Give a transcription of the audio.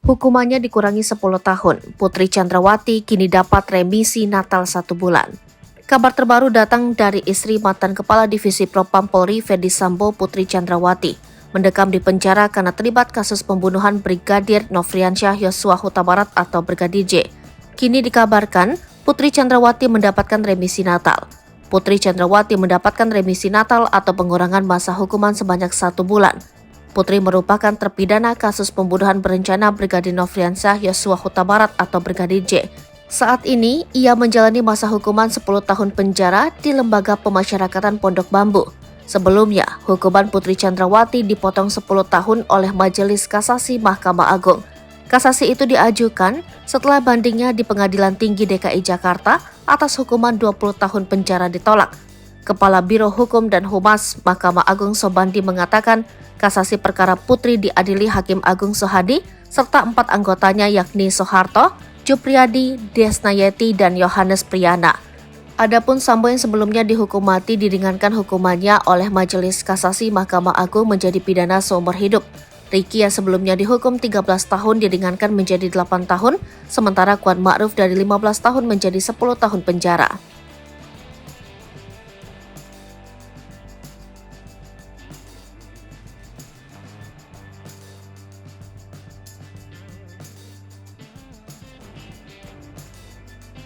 Hukumannya dikurangi 10 tahun. Putri Chandrawati kini dapat remisi Natal 1 bulan. Kabar terbaru datang dari istri mantan Kepala Divisi Propam Polri Ferdy Sambo, Putri Chandrawati, mendekam di penjara karena terlibat kasus pembunuhan Brigadir Nofriansyah Yosua Huta Barat atau Brigadir J. Kini dikabarkan Putri Chandrawati mendapatkan remisi Natal. Putri Chandrawati mendapatkan remisi Natal atau pengurangan masa hukuman sebanyak 1 bulan. Putri merupakan terpidana kasus pembunuhan berencana Brigadir Nofriansyah Yosua Huta Barat atau Brigadir J. Saat ini, ia menjalani masa hukuman 10 tahun penjara di Lembaga Pemasyarakatan Pondok Bambu. Sebelumnya, hukuman Putri Chandrawati dipotong 10 tahun oleh Majelis Kasasi Mahkamah Agung. Kasasi itu diajukan setelah bandingnya di Pengadilan Tinggi DKI Jakarta atas hukuman 20 tahun penjara ditolak. Kepala Biro Hukum dan Humas Mahkamah Agung Sobandi mengatakan kasasi perkara Putri diadili Hakim Agung Sohadi serta 4 anggotanya yakni Soeharto, Jupriyadi, Desnayeti, dan Yohanes Priyana. Adapun Sambo yang sebelumnya dihukum mati diringankan hukumannya oleh Majelis Kasasi Mahkamah Agung menjadi pidana seumur hidup. Riki yang sebelumnya dihukum 13 tahun diringankan menjadi 8 tahun, sementara Kuat Ma'ruf dari 15 tahun menjadi 10 tahun penjara.